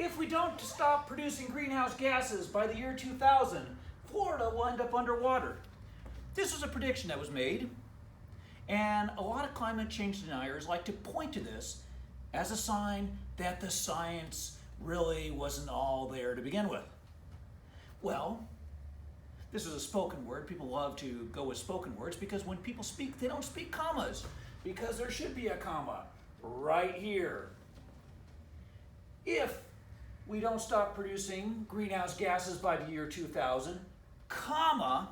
If we don't stop producing greenhouse gases by the year 2000, Florida will end up underwater. This was a prediction that was made, and a lot of climate change deniers like to point to this as a sign that the science really wasn't all there to begin with. Well, this is a spoken word. People love to go with spoken words because when people speak, they don't speak commas, because there should be a comma right here. If we don't stop producing greenhouse gases by the year 2000, comma,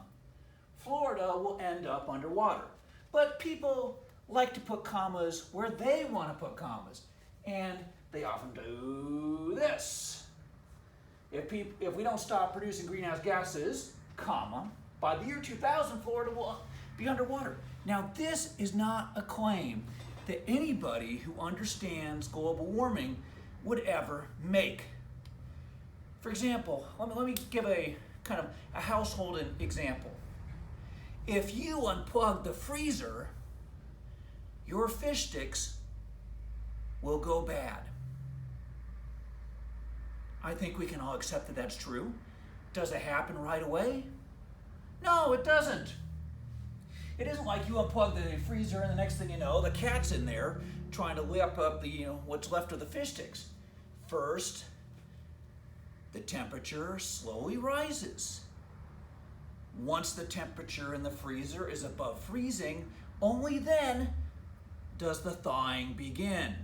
Florida will end up underwater. But people like to put commas where they want to put commas, and they often do this. If we don't stop producing greenhouse gases, comma, by the year 2000, Florida will be underwater. Now, this is not a claim that anybody who understands global warming would ever make. For example, let me give a kind of a household example. If you unplug the freezer, your fish sticks will go bad. I think we can all accept that that's true. Does it happen right away? No, it doesn't. It isn't like you unplug the freezer and the next thing you know, the cat's in there trying to lap up the what's left of the fish sticks. First, the temperature slowly rises. Once the temperature in the freezer is above freezing, only then does the thawing begin.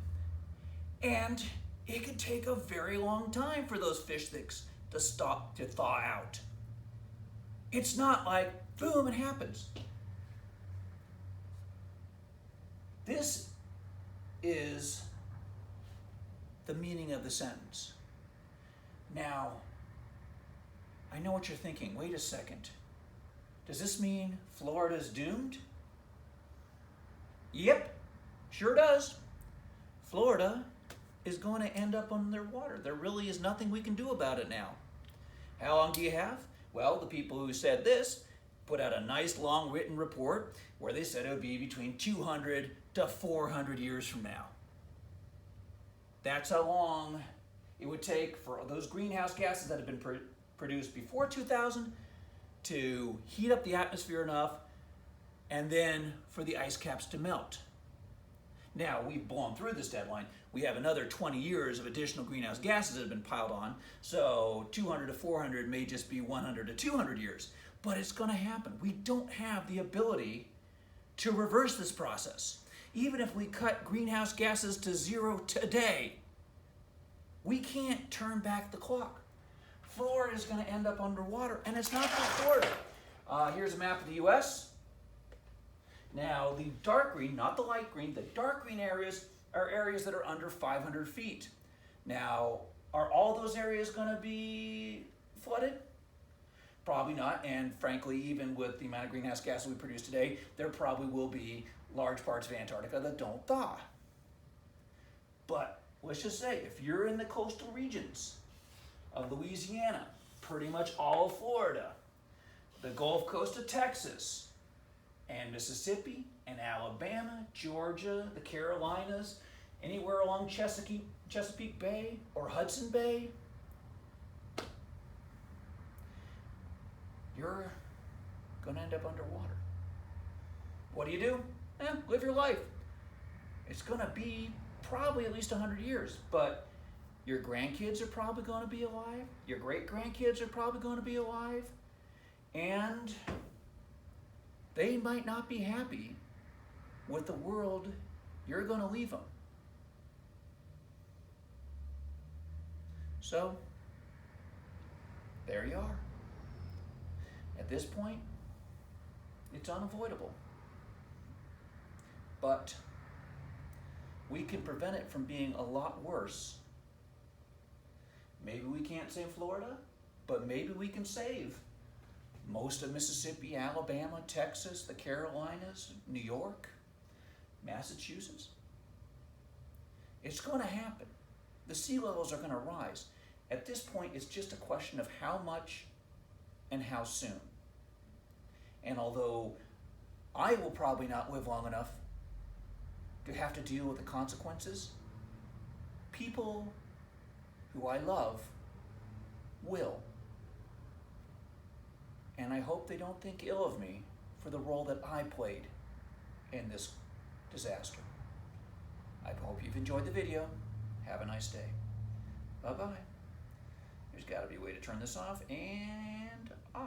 And it can take a very long time for those fish sticks to thaw out. It's not like, boom, it happens. This is the meaning of the sentence. Now, I know what you're thinking. Wait a second. Does this mean Florida's doomed? Yep, sure does. Florida is going to end up underwater. There really is nothing we can do about it now. How long do you have? Well, the people who said this put out a nice long written report where they said it would be between 200 to 400 years from now. That's how long it would take for those greenhouse gases that have been produced before 2000 to heat up the atmosphere enough and then for the ice caps to melt. Now, we've blown through this deadline. We have another 20 years of additional greenhouse gases that have been piled on, so 200 to 400 may just be 100 to 200 years. But it's going to happen. We don't have the ability to reverse this process. Even if we cut greenhouse gases to zero today, we can't turn back the clock. Florida is going to end up underwater, and it's not just Florida. Here's a map of the U.S. Now, the dark green, not the light green, the dark green areas are areas that are under 500 feet. Now, are all those areas going to be flooded? Probably not, and frankly, even with the amount of greenhouse gases we produce today, there probably will be large parts of Antarctica that don't thaw. But let's just say, if you're in the coastal regions of Louisiana, pretty much all of Florida, the Gulf Coast of Texas, and Mississippi, and Alabama, Georgia, the Carolinas, anywhere along Chesapeake Bay or Hudson Bay, you're going to end up underwater. What do? Live your life. It's going to be probably at least 100 years, but your grandkids are probably going to be alive. Your great-grandkids are probably going to be alive. And they might not be happy with the world you're going to leave them. So, there you are. At this point, it's unavoidable. But we can prevent it from being a lot worse. Maybe we can't save Florida, but maybe we can save most of Mississippi, Alabama, Texas, the Carolinas, New York, Massachusetts. It's going to happen. The sea levels are going to rise. At this point, it's just a question of how much and how soon. And although I will probably not live long enough to have to deal with the consequences, people who I love, will. And I hope they don't think ill of me for the role that I played in this disaster. I hope you've enjoyed the video. Have a nice day. Bye-bye. There's got to be a way to turn this off and off.